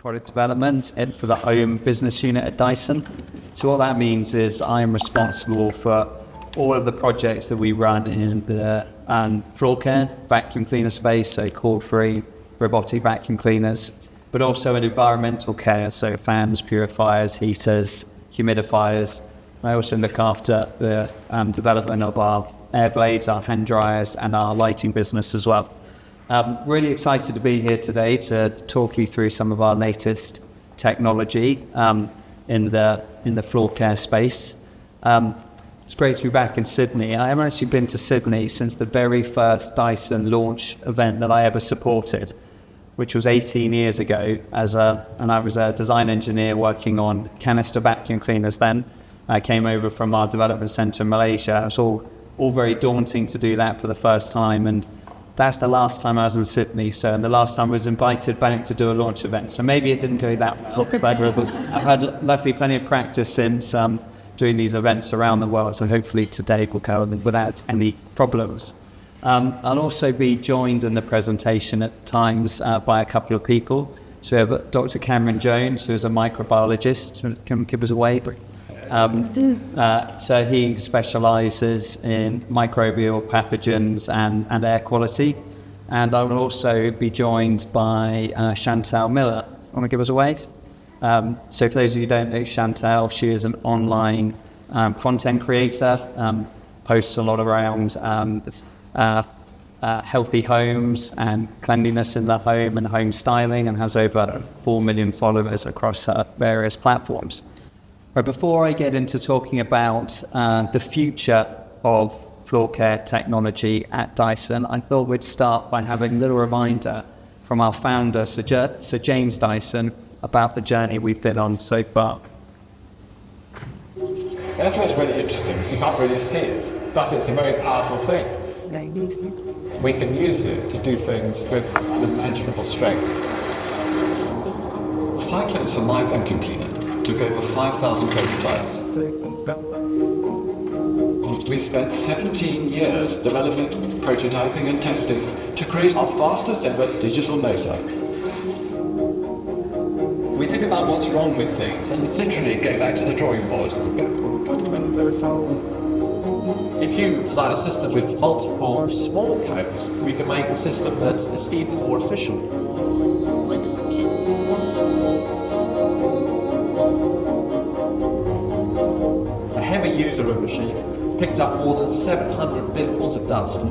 product development and for the home business unit at Dyson. So what that means is I am responsible for all of the projects that we run in the floor care, vacuum cleaner space, so cord-free, robotic vacuum cleaners, but also in environmental care, so fans, purifiers, heaters, humidifiers. I also look after the development of our air blades, our hand dryers, and our lighting business as well. Really excited to be here today to talk you through some of our latest technology in the floor care space. It's great to be back in Sydney. I haven't actually been to Sydney since the very first Dyson launch event that I ever supported, which was 18 years ago, and I was a design engineer working on canister vacuum cleaners then. I came over from our development center in Malaysia. It was all very daunting to do that for the first time, and that's the last time I was in Sydney, and the last time I was invited back to do a launch event. So maybe it didn't go that well, but I've had luckily plenty of practice since doing these events around the world, so hopefully today will go without any problems. I'll also be joined in the presentation at times by a couple of people. So we have Dr. Cameron Jones, who is a microbiologist. Can give us a wave? So he specialises in microbial pathogens and air quality. And I will also be joined by Chantal Miller. Want to give us a wave? So for those of you who don't know Chantal, she is an online content creator, posts a lot around healthy homes and cleanliness in the home and home styling, and has over 4 million followers across her various platforms. But before I get into talking about the future of floor care technology at Dyson, I thought we'd start by having a little reminder from our founder, Sir James Dyson, about the journey we've been on so far. Airflow is really interesting because you can't really see it, but it's a very powerful thing. We can use it to do things with unimaginable strength. The cyclones for my vacuum cleaner took over 5,000 prototypes. We spent 17 years developing, prototyping and testing to create our fastest ever digital motor. We think about what's wrong with things and literally go back to the drawing board. If you design a system with multiple small codes, we can make a system that is even more efficient. A heavy user of a machine picked up more than 700 billfuls of dust.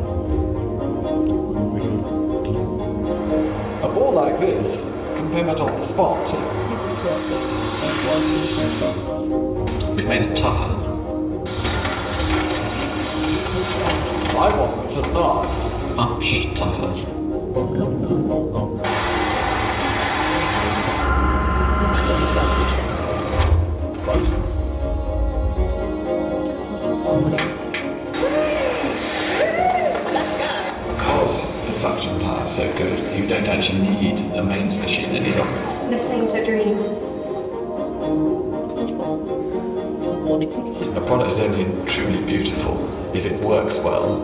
A ball like this can pivot on the spot. We made it tougher. I want them to last. Much tougher. Because the suction power is so good, you don't actually need a mains machine any longer. Listening to dream. A product is only truly beautiful if it works well.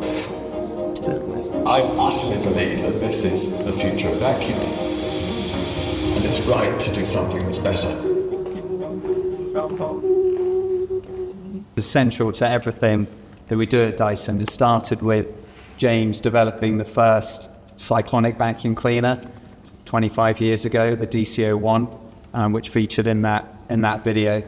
I utterly believe that this is the future of vacuuming. And it's right to do something that's better. Essential to everything that we do at Dyson. It started with James developing the first cyclonic vacuum cleaner 25 years ago, the DC01, which featured in that video.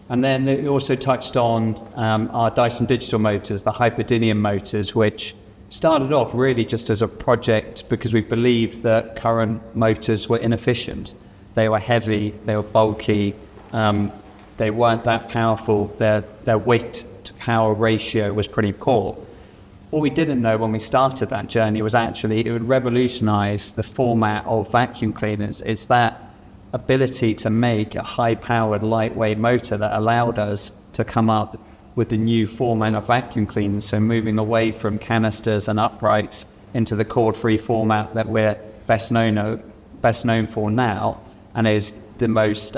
And then it also touched on our Dyson digital motors, the hyperdynium motors, which started off really just as a project because we believed that current motors were inefficient. They were heavy, they were bulky, they weren't that powerful, their weight to power ratio was pretty poor. What we didn't know when we started that journey was actually it would revolutionize the format of vacuum cleaners. It's that ability to make a high-powered, lightweight motor that allowed us to come up with the new format of vacuum cleaners, so moving away from canisters and uprights into the cord-free format that we're best known for now, and is the most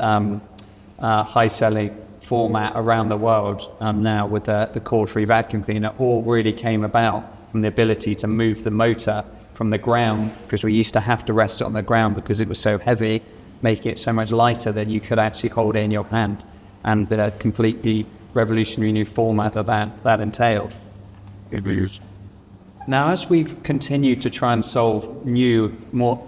high-selling format around the world now with the cord-free vacuum cleaner. All really came about from the ability to move the motor from the ground, because we used to have to rest it on the ground because it was so heavy, making it so much lighter that you could actually hold it in your hand, and the completely revolutionary new format of that entailed. Now, as we've continued to try and solve new, more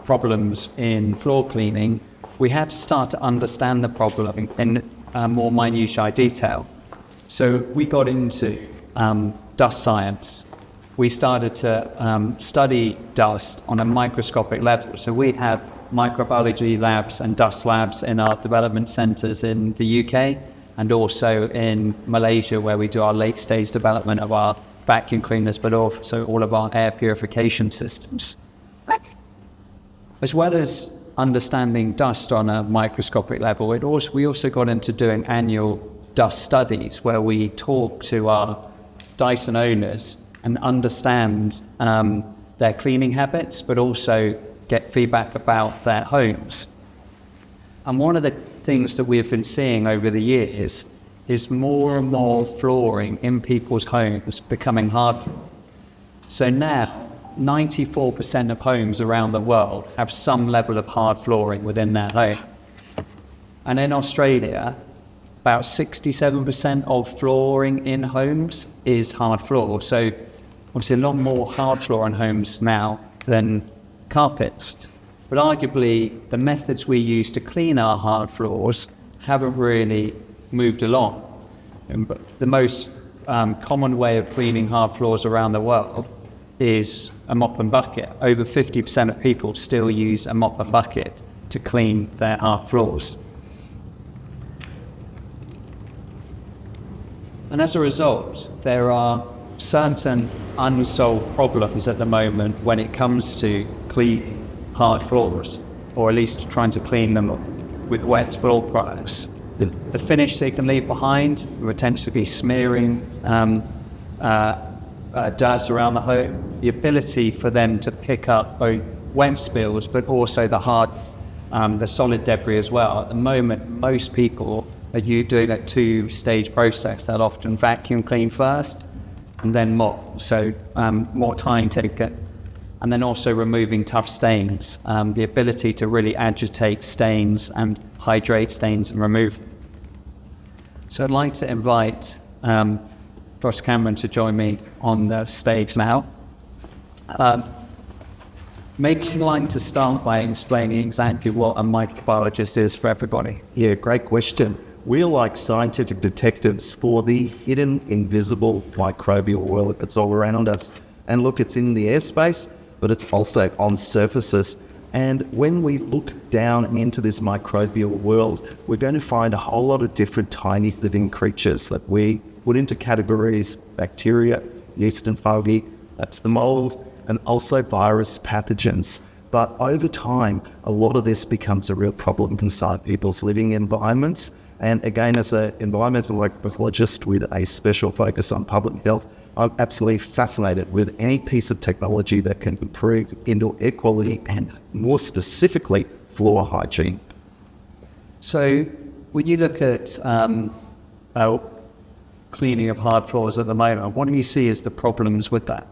problems in floor cleaning, we had to start to understand the problem in more minutiae detail. So we got into dust science. We started to study dust on a microscopic level. So we have microbiology labs and dust labs in our development centres in the UK, and also in Malaysia, where we do our late stage development of our vacuum cleaners, but also all of our air purification systems. As well as understanding dust on a microscopic level, we also got into doing annual dust studies where we talk to our Dyson owners and understand their cleaning habits, but also get feedback about their homes. And one of the things that we've been seeing over the years is more and more flooring in people's homes becoming hard. So now, 94% of homes around the world have some level of hard flooring within their home. And in Australia, about 67% of flooring in homes is hard floor. So obviously a lot more hard floor in homes now than carpets. But arguably, the methods we use to clean our hard floors haven't really moved along. The most common way of cleaning hard floors around the world is a mop and bucket. Over 50% of people still use a mop and bucket to clean their hard floors. And as a result, there are certain unsolved problems at the moment when it comes to cleaning hard floors, or at least trying to clean them with wet floor products. The finish they can leave behind would tend to be smearing dirt around the home, the ability for them to pick up both wet spills but also the solid debris as well. At the moment, most people are doing a two-stage process. They'll often vacuum clean first and then mop, so more time taken. And then also removing tough stains, the ability to really agitate stains and hydrate stains and remove them. So I'd like to invite Dr. Cameron to join me on the stage now. Maybe you'd like to start by explaining exactly what a microbiologist is for everybody. Yeah, great question. We're like scientific detectives for the hidden, invisible microbial world that's all around us. And look, it's in the airspace, but it's also on surfaces. And when we look down into this microbial world, we're going to find a whole lot of different tiny living creatures that we put into categories: bacteria, yeast and fungi, that's the mold, and also virus pathogens. But over time, a lot of this becomes a real problem inside people's living environments. And again, as an environmental microbiologist with a special focus on public health, I'm absolutely fascinated with any piece of technology that can improve indoor air quality and, more specifically, floor hygiene. So when you look at cleaning of hard floors at the moment, what do you see as the problems with that?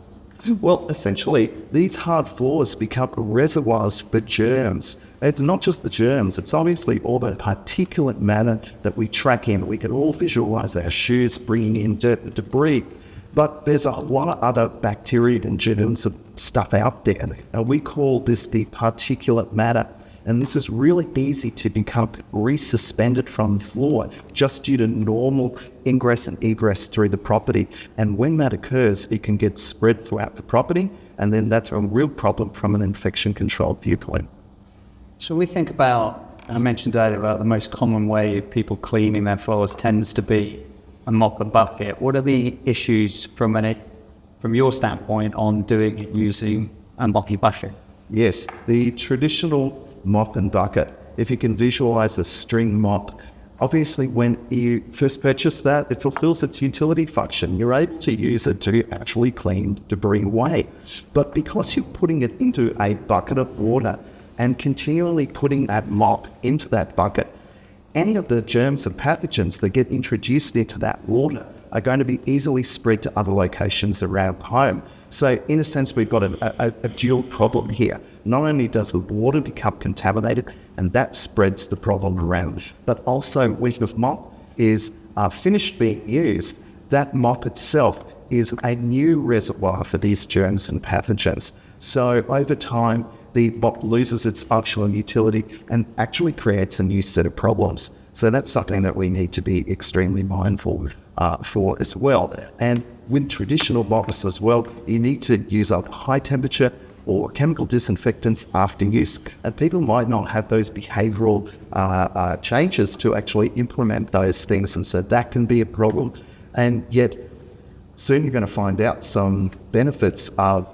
Well, essentially, these hard floors become reservoirs for germs. It's not just the germs, it's obviously all the particulate matter that we track in. We can all visualize our shoes bringing in dirt and debris. But there's a lot of other bacteria and germs and stuff out there. And we call this the particulate matter. And this is really easy to become resuspended from the floor just due to normal ingress and egress through the property. And when that occurs, it can get spread throughout the property. And then that's a real problem from an infection control viewpoint. So we think about, I mentioned earlier about the most common way people cleaning their floors tends to be a mop and bucket. What are the issues from your standpoint on doing it using a mop and bucket? Yes, the traditional mop and bucket, if you can visualize a string mop, obviously when you first purchase that, it fulfills its utility function. You're able to use it to actually clean debris away. But because you're putting it into a bucket of water and continually putting that mop into that bucket, any of the germs and pathogens that get introduced into that water are going to be easily spread to other locations around home. So in a sense, we've got a dual problem here. Not only does the water become contaminated, and that spreads the problem around, but also when the mop is finished being used, that mop itself is a new reservoir for these germs and pathogens. So over time, the mop loses its functional utility and actually creates a new set of problems. So that's something that we need to be extremely mindful for as well. And with traditional mops as well, you need to use up high temperature or chemical disinfectants after use. And people might not have those behavioral changes to actually implement those things. And so that can be a problem. And yet, soon you're going to find out some benefits of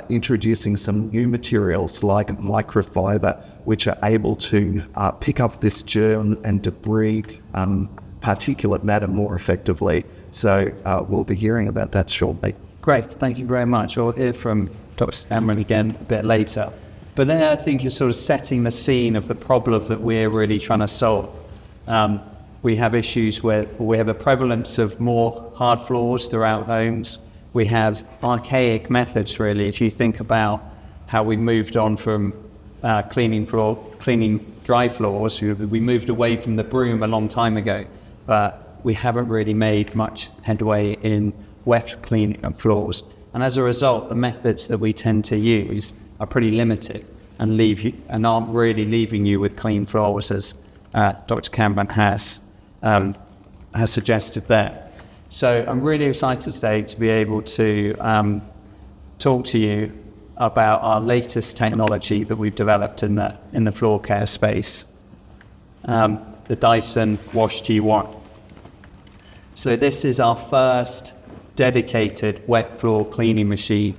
introducing some new materials like microfiber, which are able to pick up this germ and debris, particulate matter more effectively. So we'll be hearing about that shortly. Great, thank you very much. We'll hear from Dr. Stammer again a bit later. But then I think you're sort of setting the scene of the problem that we're really trying to solve. We have issues where we have a prevalence of more hard floors throughout homes. We have archaic methods, really. If you think about how we moved on from cleaning dry floors, we moved away from the broom a long time ago, but we haven't really made much headway in wet cleaning of floors. And as a result, the methods that we tend to use are pretty limited and aren't really leaving you with clean floors, as Dr. Cameron has suggested there. So I'm really excited today to be able to talk to you about our latest technology that we've developed in the floor care space, the Dyson Wash G1. So this is our first dedicated wet floor cleaning machine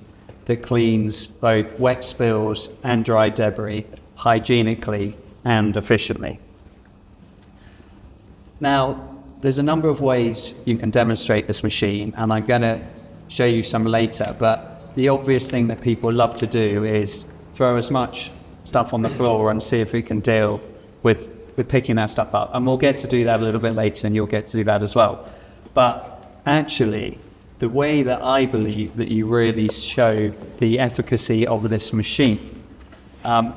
that cleans both wet spills and dry debris hygienically and efficiently. Now, there's a number of ways you can demonstrate this machine, and I'm going to show you some later, but the obvious thing that people love to do is throw as much stuff on the floor and see if we can deal with picking that stuff up. And we'll get to do that a little bit later, and you'll get to do that as well. But actually, the way that I believe that you really show the efficacy of this machine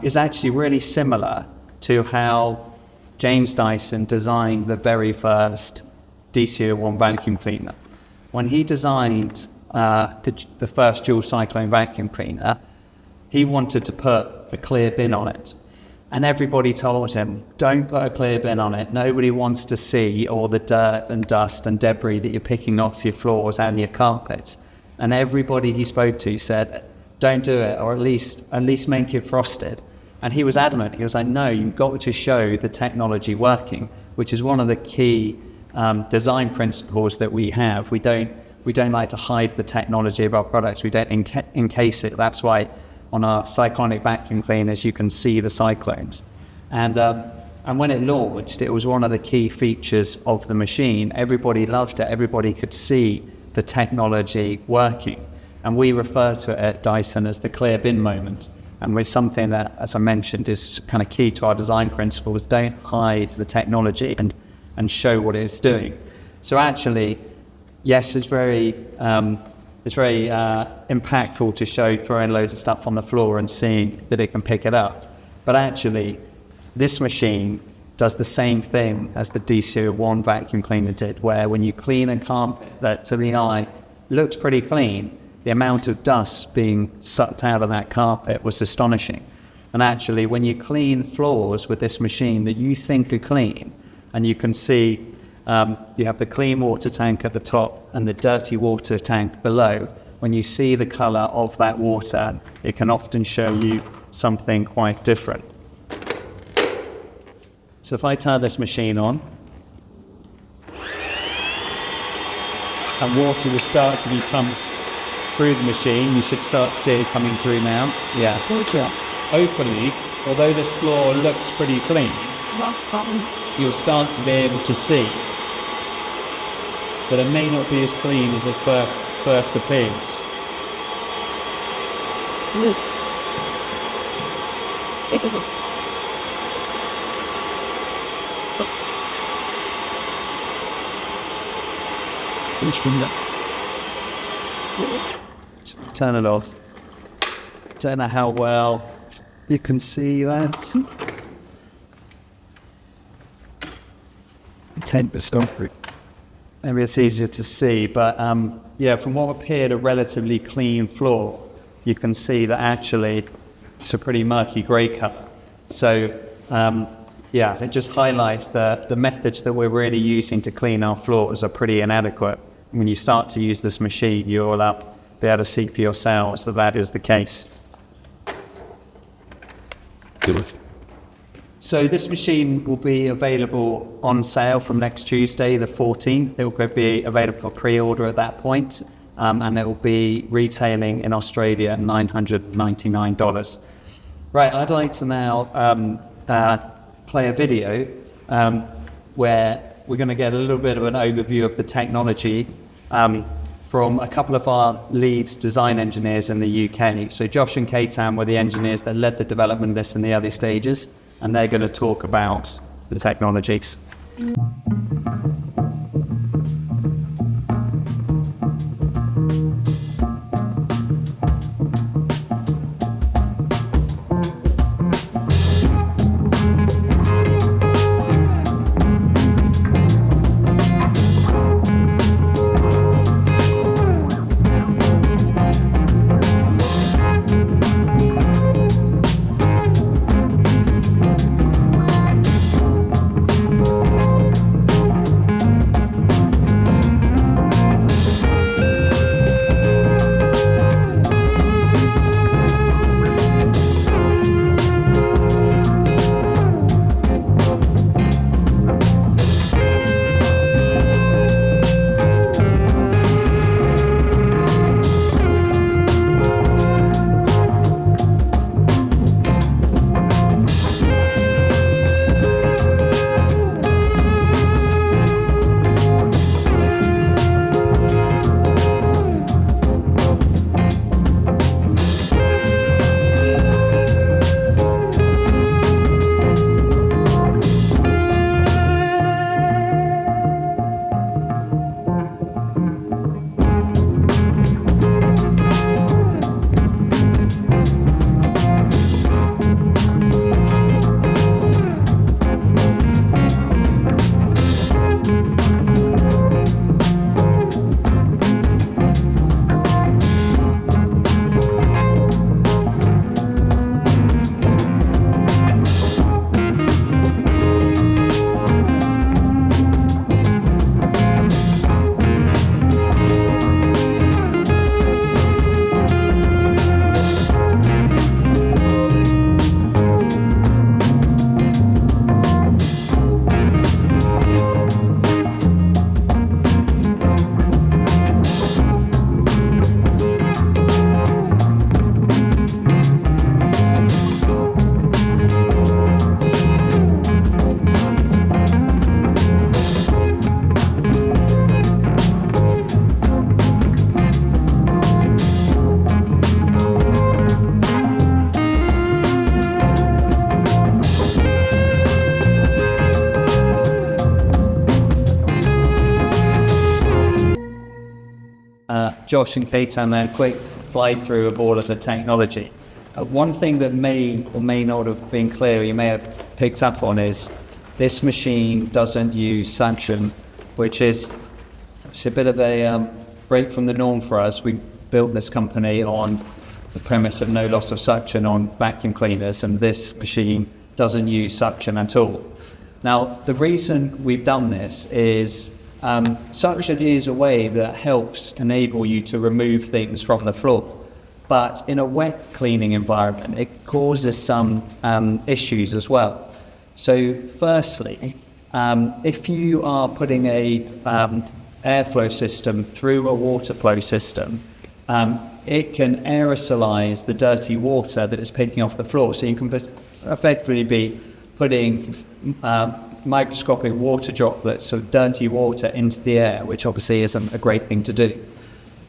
is actually really similar to how James Dyson designed the very first DC-01 vacuum cleaner. When he designed the first dual cyclone vacuum cleaner, he wanted to put a clear bin on it. And everybody told him, don't put a clear bin on it. Nobody wants to see all the dirt and dust and debris that you're picking off your floors and your carpets. And everybody he spoke to said, don't do it, or at least make it frosted. And he was adamant. He was like, no, you've got to show the technology working, which is one of the key design principles that we have. We don't like to hide the technology of our products. We don't encase it. That's why on our cyclonic vacuum cleaners, you can see the cyclones. And when it launched, it was one of the key features of the machine. Everybody loved it. Everybody could see the technology working. And we refer to it at Dyson as the clear bin moment. And with something that, as I mentioned, is kind of key to our design principles, don't hide the technology and show what it's doing. So actually, yes, it's very impactful to show throwing loads of stuff on the floor and seeing that it can pick it up. But actually, this machine does the same thing as the DC-01 vacuum cleaner did, where when you clean a carpet that to the eye looks pretty clean, the amount of dust being sucked out of that carpet was astonishing. And actually, when you clean floors with this machine that you think are clean, and you can see you have the clean water tank at the top and the dirty water tank below, when you see the color of that water, it can often show you something quite different. So if I turn this machine on, and water will start to be pumped through the machine, you should start to see it coming through now. Yeah. Hopefully, although this floor looks pretty clean, you'll start to be able to see that it may not be as clean as it first appears. Turn it off. Don't know how well you can see that. 10%. Maybe it's easier to see, but yeah, from what appeared a relatively clean floor, you can see that actually it's a pretty murky grey colour. So yeah, it just highlights that the methods that we're really using to clean our floors are pretty inadequate. When you start to use this machine, you'll be able to see for yourselves that that is the case. So this machine will be available on sale from next Tuesday, the 14th. It will be available for pre-order at that point, and it will be retailing in Australia at $999. Right, I'd like to now play a video where we're going to get a little bit of an overview of the technology from a couple of our lead design engineers in the UK. So Josh and Kaitan were the engineers that led the development of this in the early stages, and they're going to talk about the technologies. Josh and Kaitan there, quick fly through of all of the technology. One thing that may or may not have been clear, you may have picked up on, is this machine doesn't use suction, which is it's a bit of a break from the norm for us. We built this company on the premise of no loss of suction on vacuum cleaners, and this machine doesn't use suction at all. Now, the reason we've done this is suction is a way that helps enable you to remove things from the floor. But in a wet cleaning environment, it causes some issues as well. So firstly, if you are putting a airflow system through a water flow system, it can aerosolize the dirty water that is picking off the floor. So you can effectively be putting microscopic water droplets of dirty water into the air, which obviously isn't a great thing to do.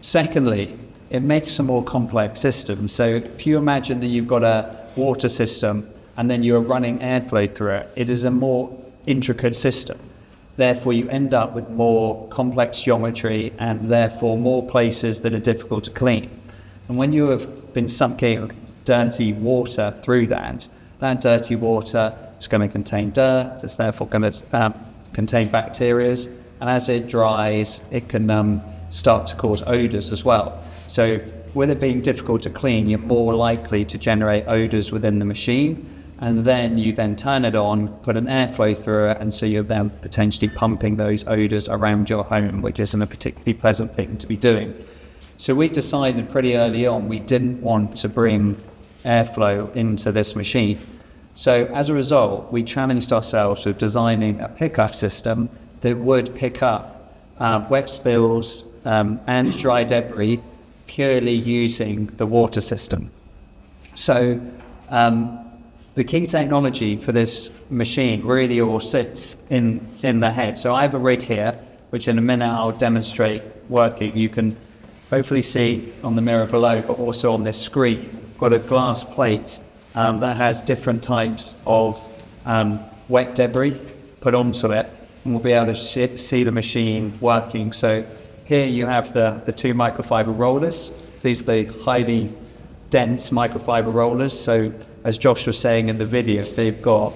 Secondly, it makes a more complex system. So if you imagine that you've got a water system and then you're running airflow through it, it is a more intricate system. Therefore, you end up with more complex geometry and therefore more places that are difficult to clean. And when you have been sucking dirty water through that dirty water is going to contain dirt, it's therefore going to contain bacteria, and as it dries, it can start to cause odours as well. So with it being difficult to clean, you're more likely to generate odours within the machine, and then you then turn it on, put an airflow through it, and so you're then potentially pumping those odours around your home, which isn't a particularly pleasant thing to be doing. So we decided pretty early on we didn't want to bring airflow into this machine. So as a result, we challenged ourselves with designing a pickup system that would pick up wet spills and dry debris purely using the water system. So the key technology for this machine really all sits in the head. So I have a rig here, which in a minute I'll demonstrate working. You can hopefully see on the mirror below, but also on this screen, got a glass plate that has different types of wet debris put onto it, and we'll be able to see the machine working. So here you have the two microfiber rollers. These are the highly dense microfiber rollers. So as Josh was saying in the video, they've got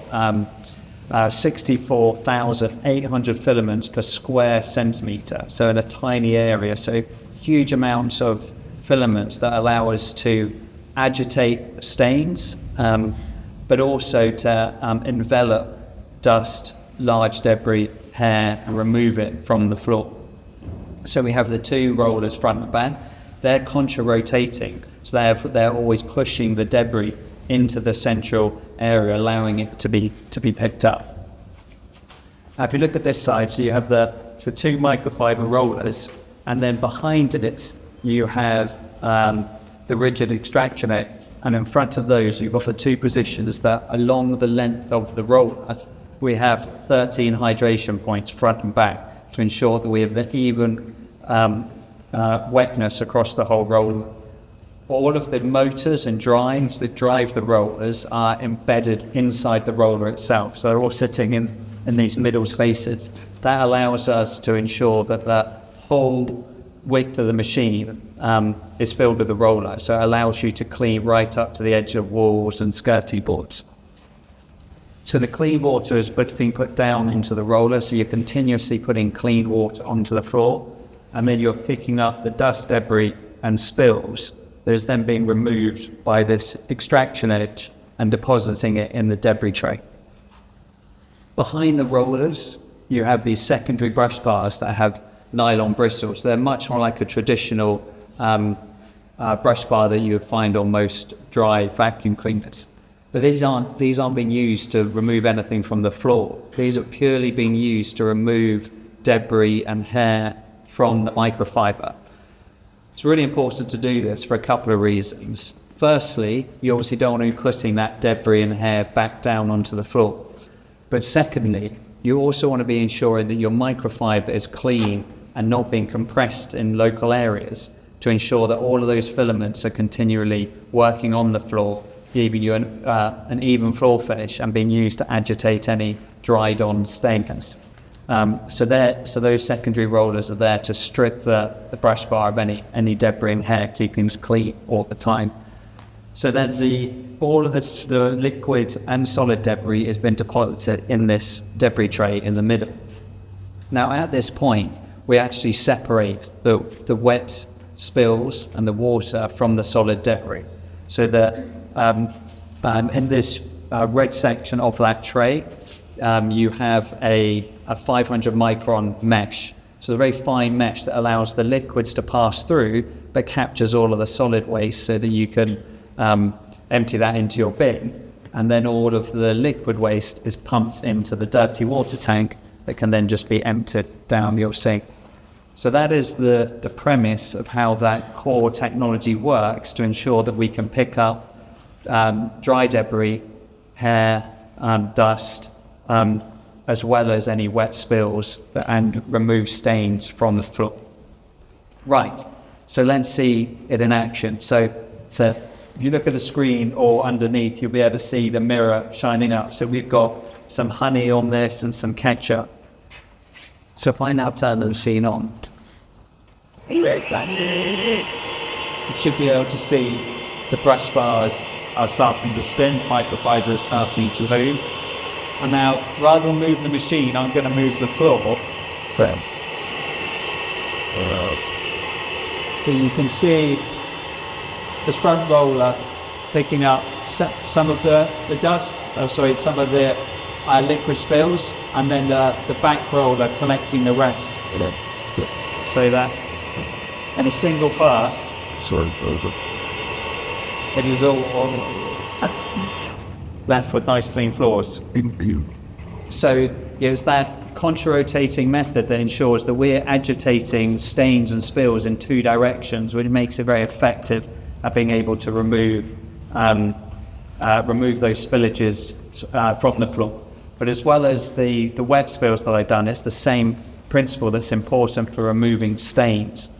64,800 filaments per square centimeter. So in a tiny area, so huge amounts of filaments that allow us to agitate stains, but also to envelop dust, large debris, hair, and remove it from the floor. So we have the two rollers front and back. They're contra-rotating, so they're always pushing the debris into the central area, allowing it to be picked up. Now, if you look at this side, so you have the two microfiber rollers, and then behind it you have the rigid extraction net, and in front of those you've got the two positions that along the length of the roller we have 13 hydration points front and back to ensure that we have the even wetness across the whole roller. All of the motors and drives that drive the rollers are embedded inside the roller itself, so they're all sitting in these middle spaces. That allows us to ensure that the whole width of the machine is filled with the roller, so it allows you to clean right up to the edge of walls and skirting boards. So the clean water is being put down into the roller, so you're continuously putting clean water onto the floor, and then you're picking up the dust, debris and spills that is then being removed by this extraction edge and depositing it in the debris tray. Behind the rollers you have these secondary brush bars that have nylon bristles. They're much more like a traditional brush bar that you would find on most dry vacuum cleaners. But these aren't being used to remove anything from the floor. These are purely being used to remove debris and hair from the microfiber. It's really important to do this for a couple of reasons. Firstly, you obviously don't want to be putting that debris and hair back down onto the floor. But secondly, you also want to be ensuring that your microfiber is clean and not being compressed in local areas to ensure that all of those filaments are continually working on the floor, giving you an even floor finish and being used to agitate any dried on stains. So those secondary rollers are there to strip the brush bar of any debris and hair, keeping it clean all the time. So then all of the liquid and solid debris has been deposited in this debris tray in the middle. Now at this point, we actually separate the wet spills and the water from the solid debris. So that in this red section of that tray, you have a 500 micron mesh. So a very fine mesh that allows the liquids to pass through, but captures all of the solid waste so that you can empty that into your bin. And then all of the liquid waste is pumped into the dirty water tank that can then just be emptied down your sink. So that is the premise of how that core technology works to ensure that we can pick up dry debris, hair, dust, as well as any wet spills and remove stains from the floor. Right, so let's see it in action. So if you look at the screen or underneath, you'll be able to see the mirror shining up. So we've got some honey on this and some ketchup. So if I now turn the machine on, you should be able to see the brush bars are starting to spin, microfiber is starting to move. And now, rather than move the machine, I'm going to move the floor. So you can see the front roller picking up some of the dust, some of the liquid spills, and then the back roller collecting the rest. So that in a single pass, it is all left with nice clean floors. So it's that contra-rotating method that ensures that we're agitating stains and spills in two directions, which makes it very effective at being able to remove those spillages from the floor. But as well as the wet spills that I've done, it's the same principle that's important for removing stains.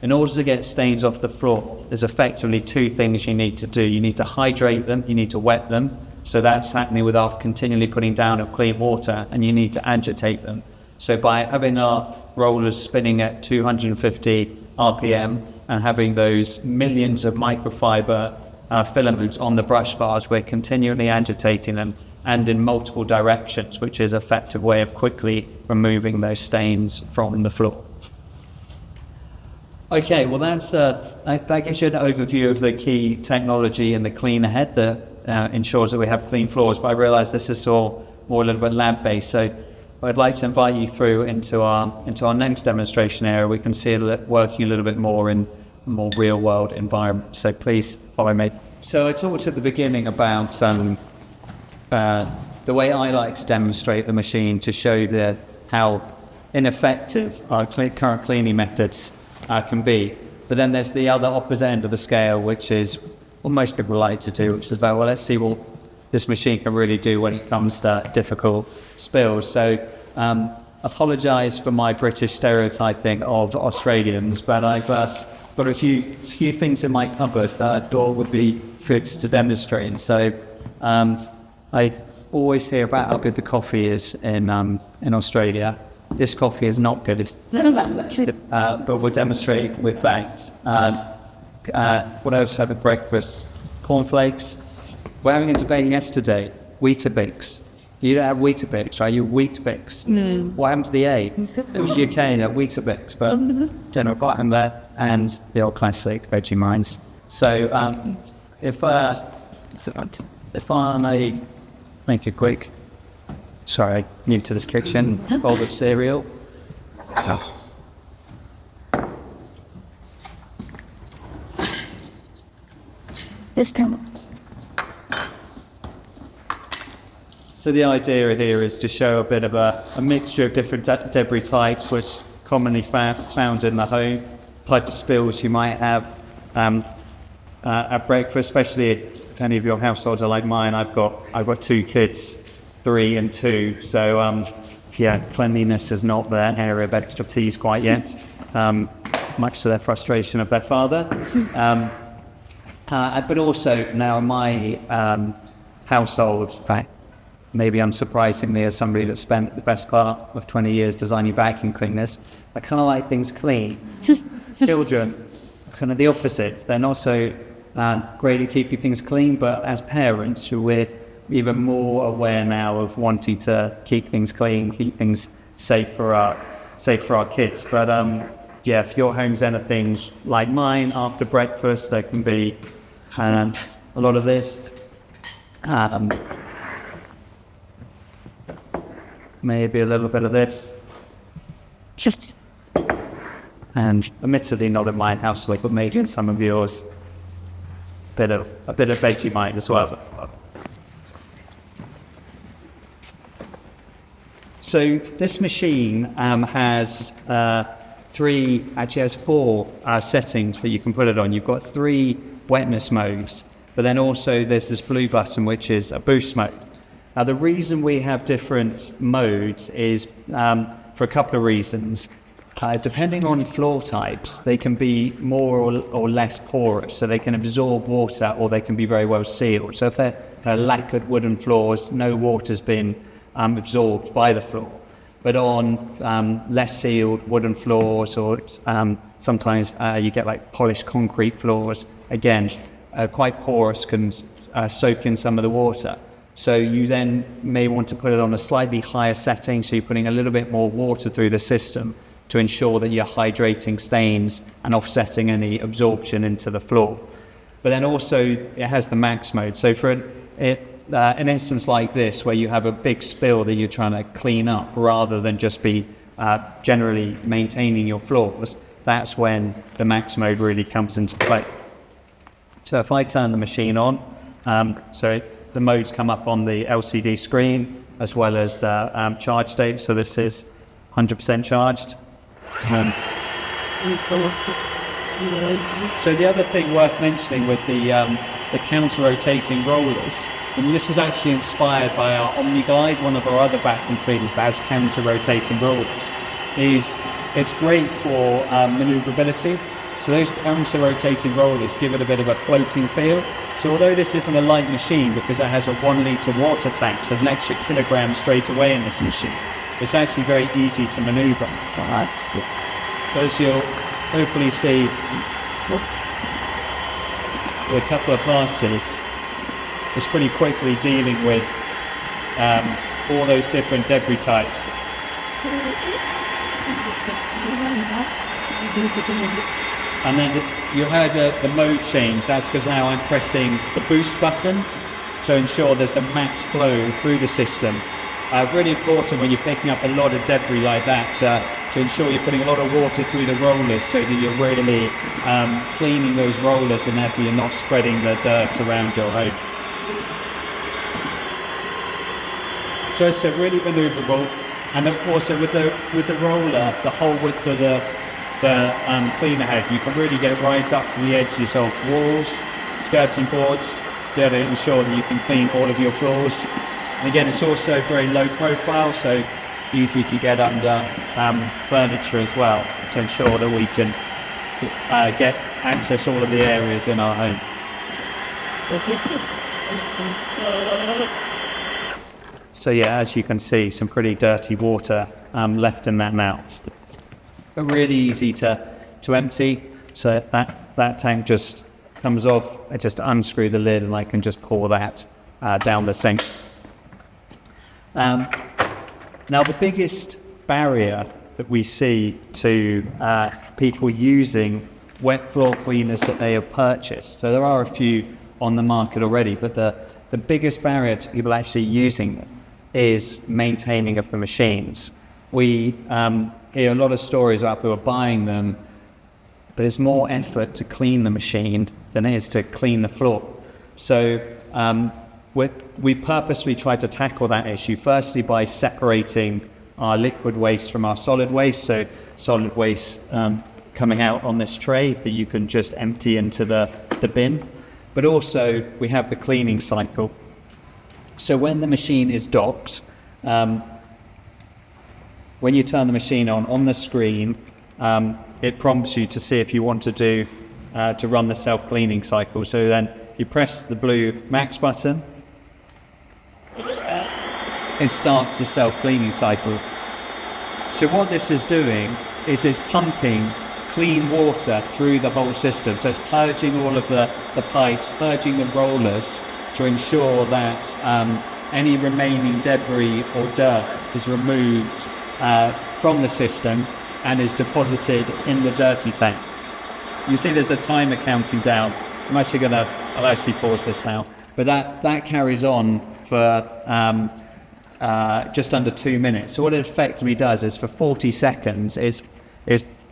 In order to get stains off the floor, there's effectively two things you need to do. You need to hydrate them, you need to wet them. So that's happening without continually putting down of clean water, and you need to agitate them. So by having our rollers spinning at 250 RPM and having those millions of microfiber filaments on the brush bars, we're continually agitating them and in multiple directions, which is an effective way of quickly removing those stains from the floor. Okay, well that gives you an overview of the key technology and the clean ahead that ensures that we have clean floors, but I realise this is all more a little bit lab-based, so I'd like to invite you through into our next demonstration area. We can see it working a little bit more in a more real-world environment, so please follow me. So I talked at the beginning about the way I like to demonstrate the machine to show how ineffective our current cleaning methods can be. But then there's the other opposite end of the scale, which is what most people like to do, which is about, well, let's see what this machine can really do when it comes to difficult spills. So apologise for my British stereotyping of Australians, but I've got a few things in my cupboard that I thought would be good to demonstrate. So I always hear about how good the coffee is in Australia. This coffee is not good, but we'll demonstrate with that. What else had at breakfast? Cornflakes. We're having a debate yesterday. Weetabix. You don't have Weetabix, right? You Weet-Bix. No. What happened to the A? It was UK and Weetabix, but General Bottom there, and the old classic veggie mines. So if I make it quick. Sorry, new to this kitchen. Bowl of cereal. This time. So the idea here is to show a bit of a mixture of different debris types, which commonly found in the home, type of spills you might have at breakfast, especially if any of your households are like mine. I've got two kids, 3 and 2, so cleanliness is not their area of expertise quite yet, much to their frustration of their father. But also now in my household, maybe unsurprisingly, as somebody that spent the best part of 20 years designing vacuum cleaners, I kind of like things clean. Children, kind of the opposite. They're not so great at keeping things clean, but as parents, we're even more aware now of wanting to keep things clean, keep things safe for our kids. But if your home's anything like mine, after breakfast there can be a lot of this. Maybe a little bit of this. And admittedly not in my household, but maybe in some of yours. A bit of Vegemite as well. So this machine has four settings that you can put it on. You've got 3 wetness modes, but then also there's this blue button, which is a boost mode. Now the reason we have different modes is for a couple of reasons. Depending on floor types, they can be more or less porous, so they can absorb water or they can be very well sealed. So if they're lacquered wooden floors, no water's been absorbed by the floor. But on less sealed wooden floors, or sometimes you get like polished concrete floors, again, quite porous, can soak in some of the water. So you then may want to put it on a slightly higher setting, so you're putting a little bit more water through the system to ensure that you're hydrating stains and offsetting any absorption into the floor. But then also it has the max mode. So for an instance like this, where you have a big spill that you're trying to clean up rather than just be generally maintaining your floors, that's when the max mode really comes into play. So if I turn the machine on, the modes come up on the LCD screen, as well as the charge state. So this is 100% charged. So the other thing worth mentioning with the counter-rotating rollers, and this was actually inspired by our OmniGlide, one of our other vacuum cleaners that has counter-rotating rollers, is it's great for maneuverability. So those counter-rotating rollers give it a bit of a floating feel. So although this isn't a light machine, because it has a 1 litre water tank, so there's an extra kilogram straight away in this machine, it's actually very easy to manoeuvre. As you'll hopefully see with a couple of passes, it's pretty quickly dealing with all those different debris types. And then you heard the mode change. That's because now I'm pressing the boost button to ensure there's the max flow through the system. Really important when you're picking up a lot of debris like that to ensure you're putting a lot of water through the rollers, so that you're really cleaning those rollers, and therefore you're not spreading the dirt around your home. So it's really manoeuvrable, and of course with the roller, the whole width of the cleaner head, you can really get it right up to the edges of walls, skirting boards, to ensure that you can clean all of your floors. And again, it's also very low profile, so easy to get under furniture as well, to ensure that we can access all of the areas in our home. So yeah, as you can see, some pretty dirty water left in that now. But really easy to empty. So that tank just comes off. I just unscrew the lid and I can just pour that down the sink. Now the biggest barrier that we see to people using wet floor cleaners that they have purchased, so there are a few on the market already, but the biggest barrier to people actually using them is maintaining of the machines. We hear a lot of stories about people buying them, but there's more effort to clean the machine than it is to clean the floor. So we purposely tried to tackle that issue, firstly by separating our liquid waste from our solid waste. So solid waste coming out on this tray that you can just empty into the bin. But also we have the cleaning cycle. So when the machine is docked, when you turn the machine on the screen, it prompts you to see if you want to run the self-cleaning cycle. So then you press the blue max button, it starts the self-cleaning cycle. So what this is doing is it's pumping clean water through the whole system. So it's purging all of the pipes, purging the rollers to ensure that any remaining debris or dirt is removed from the system and is deposited in the dirty tank. You see there's a timer counting down. I'll actually pause this now. But that carries on for just under 2 minutes. So what it effectively does is for 40 seconds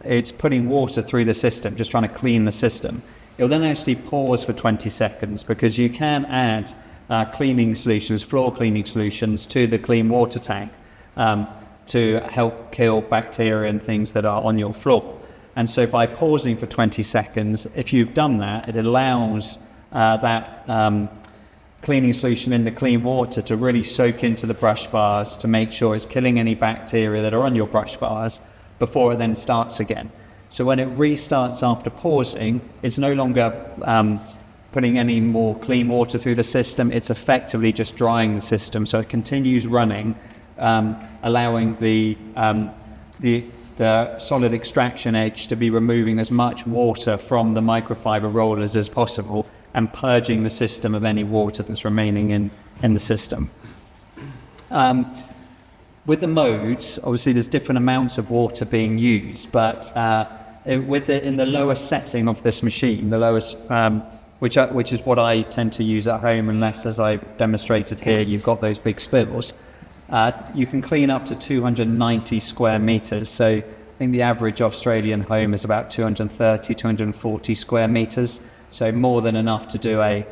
it's putting water through the system, just trying to clean the system. It'll then actually pause for 20 seconds because you can add cleaning solutions, floor cleaning solutions to the clean water tank to help kill bacteria and things that are on your floor. And so by pausing for 20 seconds, if you've done that, it allows that cleaning solution in the clean water to really soak into the brush bars to make sure it's killing any bacteria that are on your brush bars before it then starts again. So when it restarts after pausing, it's no longer putting any more clean water through the system. It's effectively just drying the system, so it continues running allowing the solid extraction edge to be removing as much water from the microfiber rollers as possible and purging the system of any water that's remaining in the system. With the modes, obviously there's different amounts of water being used, but in the lowest setting of this machine, the lowest, which is what I tend to use at home, unless, as I demonstrated here, you've got those big spills, you can clean up to 290 square meters. So I think the average Australian home is about 230, 240 square meters. So more than enough to do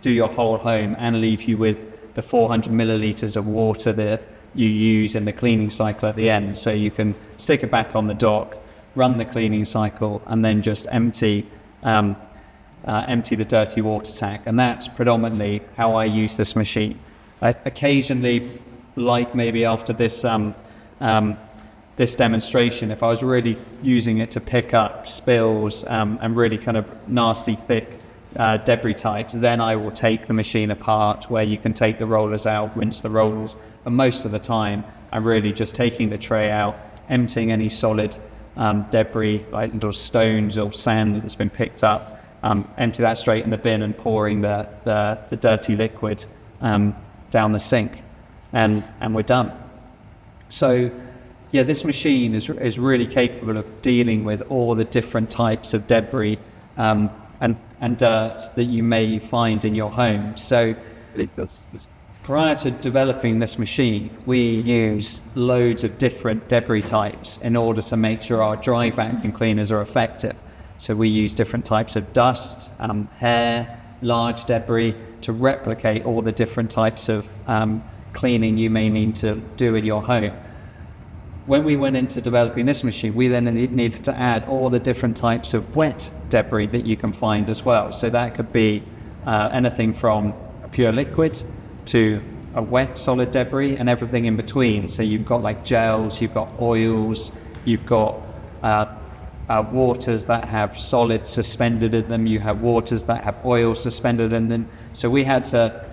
your whole home and leave you with the 400 milliliters of water that you use in the cleaning cycle at the end. So you can stick it back on the dock, run the cleaning cycle, and then just empty the dirty water tank. And that's predominantly how I use this machine. I occasionally, like maybe after this this demonstration, if I was really using it to pick up spills and really kind of nasty, thick debris types, then I will take the machine apart, where you can take the rollers out, rinse the rollers. But most of the time, I'm really just taking the tray out, emptying any solid debris, like little stones or sand that's been picked up, empty that straight in the bin and pouring the dirty liquid down the sink, and we're done. So yeah, this machine is really capable of dealing with all the different types of debris and dirt that you may find in your home. So prior to developing this machine, we use loads of different debris types in order to make sure our dry vacuum cleaners are effective. So we use different types of dust, hair, large debris to replicate all the different types of cleaning you may need to do in your home. When we went into developing this machine, we then needed to add all the different types of wet debris that you can find as well. So that could be anything from a pure liquid to a wet solid debris and everything in between. So you've got like gels, you've got oils, you've got waters that have solid suspended in them, you have waters that have oil suspended in them. So we had to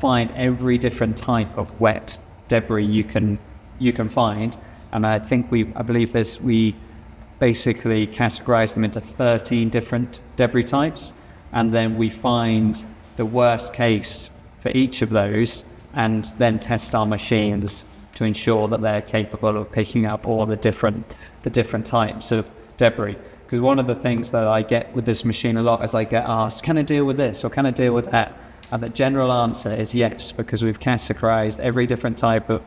find every different type of wet debris you can find. And I believe we basically categorize them into 13 different debris types, and then we find the worst case for each of those and then test our machines to ensure that they're capable of picking up all the different types of debris. Because one of the things that I get with this machine a lot is I get asked, can I deal with this or can I deal with that? And the general answer is yes, because we've categorized every different type of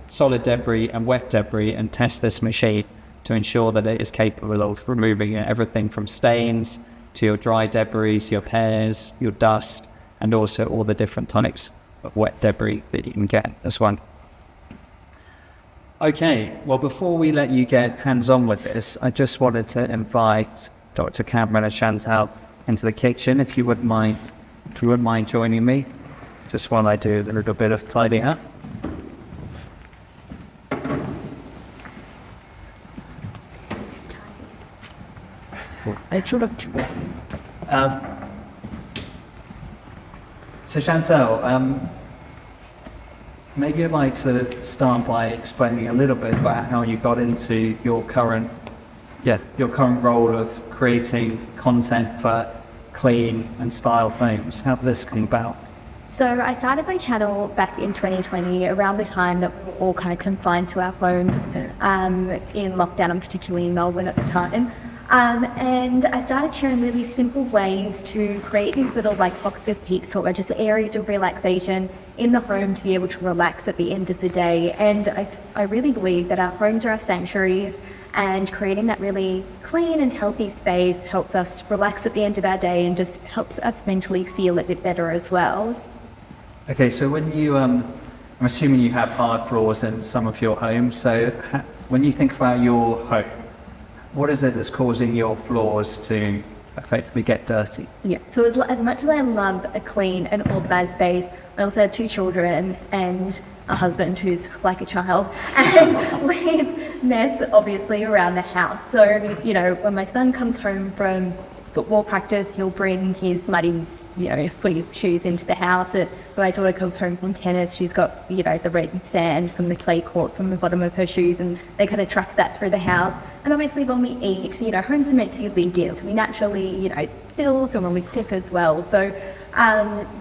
solid debris and wet debris and test this machine to ensure that it is capable of removing everything from stains to your dry debris, your hairs, your dust, and also all the different types of wet debris that you can get as well. Okay, well, before we let you get hands-on with this, I just wanted to invite Dr. Cameron and Chantal into the kitchen, if you wouldn't mind joining me, just while I do a little bit of tidying up. So Chantal, maybe I'd like to start by explaining a little bit about how you got into your current role of creating content for clean and style homes. How did this come about? So I started my channel back in 2020, around the time that we were all kind of confined to our homes in lockdown, and particularly in Melbourne at the time. And I started sharing really simple ways to create these little like box of peace, or just areas of relaxation in the home to be able to relax at the end of the day. And I really believe that our homes are our sanctuaries, and creating that really clean and healthy space helps us relax at the end of our day and just helps us mentally feel a bit better as well. Okay, so when you, I'm assuming you have hard floors in some of your homes, so when you think about your home, what is it that's causing your floors to effectively get dirty? Yeah, so as much as I love a clean and organised space, I also have 2 children and a husband who's like a child and leaves mess obviously around the house. So, you know, when my son comes home from football practice, he'll bring his muddy putting shoes into the house. My daughter comes home from tennis, she's got, the red sand from the clay court from the bottom of her shoes, and they kind of track that through the house. And obviously when we eat, homes are meant to be big deals. We naturally, spills, and when we cook as well. So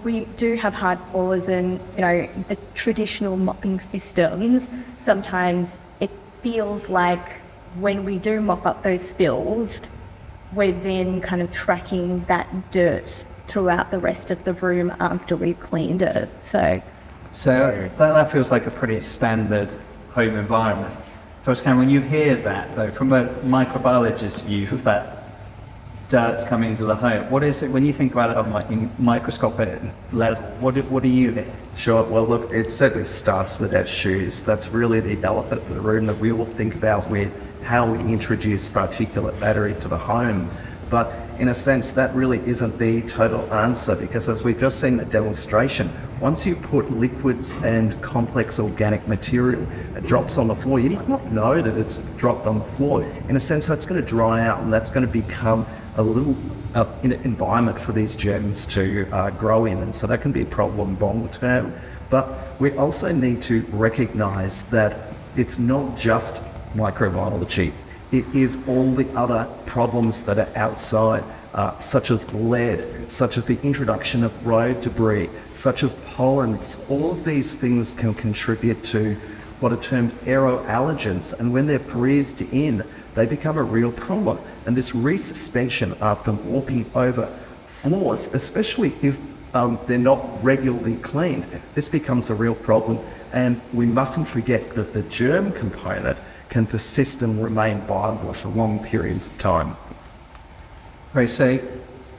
we do have hard floors, and, the traditional mopping systems, sometimes it feels like when we do mop up those spills, we're then kind of tracking that dirt throughout the rest of the room after we've cleaned it. So that feels like a pretty standard home environment. So when you hear that, though, from a microbiologist's view of that dirt's coming into the home, what is it, when you think about it on like microscopic level, what do you hear? Sure. Well, look, it certainly starts with our shoes. That's really the elephant in the room that we will think about with how we introduce particulate matter into the home. But in a sense, that really isn't the total answer, because as we've just seen in the demonstration, once you put liquids and complex organic material, it drops on the floor, you might not know that it's dropped on the floor. In a sense, that's going to dry out, and that's going to become a little environment for these germs to grow in, and so that can be a problem long term. But we also need to recognize that it's not just microbiology. It is all the other problems that are outside, such as lead, such as the introduction of road debris, such as pollens. All of these things can contribute to what are termed aeroallergens, and when they're breathed in, they become a real problem. And this resuspension after walking over floors, especially if they're not regularly cleaned, this becomes a real problem. And we mustn't forget that the germ component can persist and remain viable for long periods of time. Right, so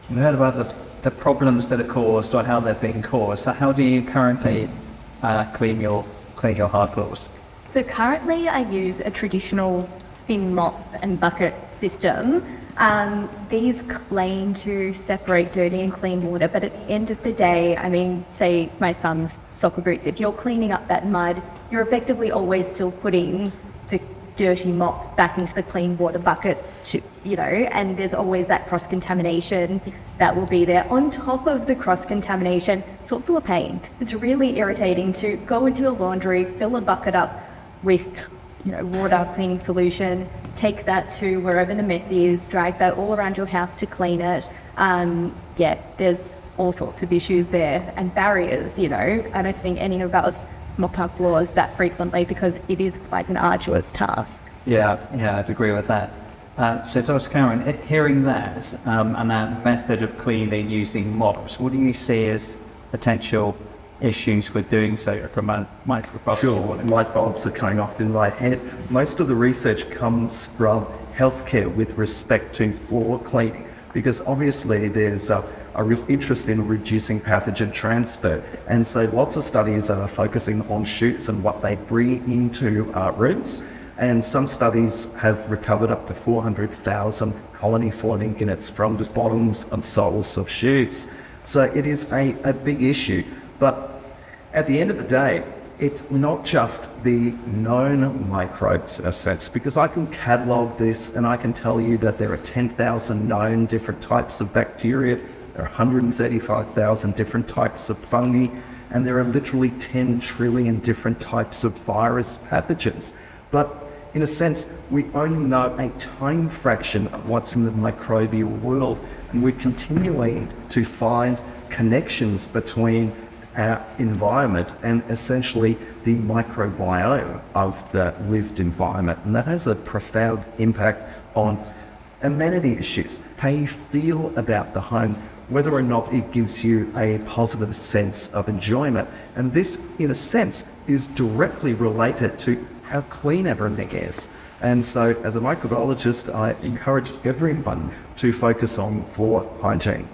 we heard about the problems that are caused or how they're being caused. So how do you currently clean your hard floors? So currently I use a traditional spin mop and bucket system. These claim to separate dirty and clean water, but at the end of the day, say my son's soccer boots, if you're cleaning up that mud, you're effectively always still putting the dirty mop back into the clean water bucket, and there's always that cross-contamination that will be there. On top of the cross-contamination, it's also a pain. It's really irritating to go into the laundry, fill a bucket up with water cleaning solution, take that to wherever the mess is, drag that all around your house to clean it. There's all sorts of issues there and barriers. I don't think any of us mop our floors that frequently because it is quite an arduous task. Yeah, I'd agree with that. So Dr. Karen, hearing that and that method of cleaning using mops, what do you see as potential issues with doing so from a microbiology? Sure, light bulbs are going off in my head. Most of the research comes from healthcare with respect to floor cleaning, because obviously there's a real interest in reducing pathogen transfer. And so lots of studies are focusing on chutes and what they bring into rooms. And some studies have recovered up to 400,000 colony forming units from the bottoms and soles of chutes. So it is a big issue. But at the end of the day, it's not just the known microbes in a sense, because I can catalogue this and I can tell you that there are 10,000 known different types of bacteria, there are 135,000 different types of fungi, and there are literally 10 trillion different types of virus pathogens. But in a sense, we only know a tiny fraction of what's in the microbial world, and we're continuing to find connections between our environment and essentially the microbiome of the lived environment. And that has a profound impact on amenity issues, how you feel about the home, whether or not it gives you a positive sense of enjoyment. And this, in a sense, is directly related to how clean everything is. And so as a microbiologist, I encourage everyone to focus on floor hygiene.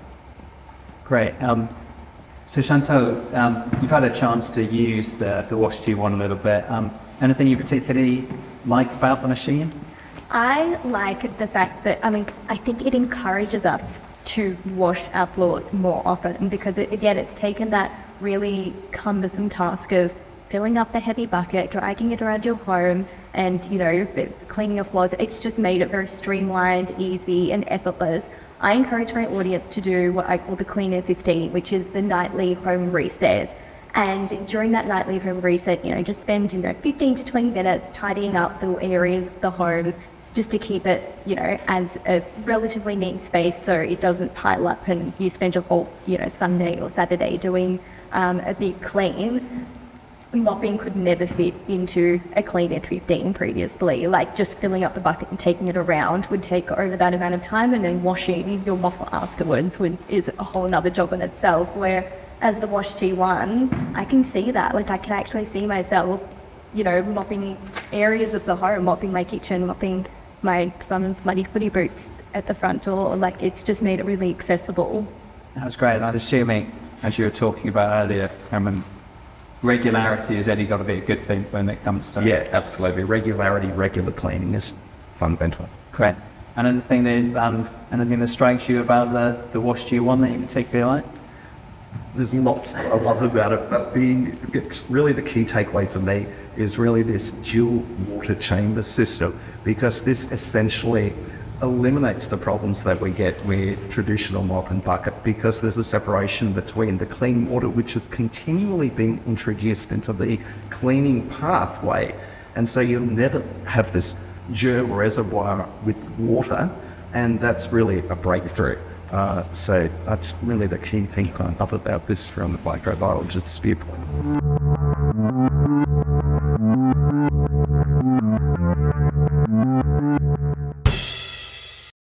Great. So Chantal, you've had a chance to use the Wash G1 a little bit. Anything you particularly like about the machine? I like the fact that, I think it encourages us to wash our floors more often, because it's taken that really cumbersome task of filling up the heavy bucket, dragging it around your home, and, you know, cleaning your floors. It's just made it very streamlined, easy, and effortless. I encourage my audience to do what I call the Clean Air 15, which is the nightly home reset. And during that nightly home reset, you know, just spend, 15 to 20 minutes tidying up the areas of the home just to keep it, as a relatively neat space so it doesn't pile up and you spend your whole, Sunday or Saturday doing a big clean. Mopping could never fit into a Clean Air 15 previously. Like, just filling up the bucket and taking it around would take over that amount of time, and then washing your mop afterwards is a whole other job in itself. Where as the Wash G1, I can see that. Like, I can actually see myself, mopping areas of the home, mopping my kitchen, mopping my son's muddy footy boots at the front door. Like, it's just made it really accessible. That's great. I'm assuming, as you were talking about earlier, regularity has only got to be a good thing when it comes to... Yeah, absolutely. Regularity, regular cleaning is fundamental. Correct. And anything that strikes you about the Wash G1 that you particularly like? There's lots I love about it, but really the key takeaway for me is really this dual water chamber system, because this essentially eliminates the problems that we get with traditional mop and bucket, because there's a separation between the clean water, which is continually being introduced into the cleaning pathway, and so you'll never have this germ reservoir with water, and that's really a breakthrough. So that's really the key thing I love about this from the microbiologist's viewpoint.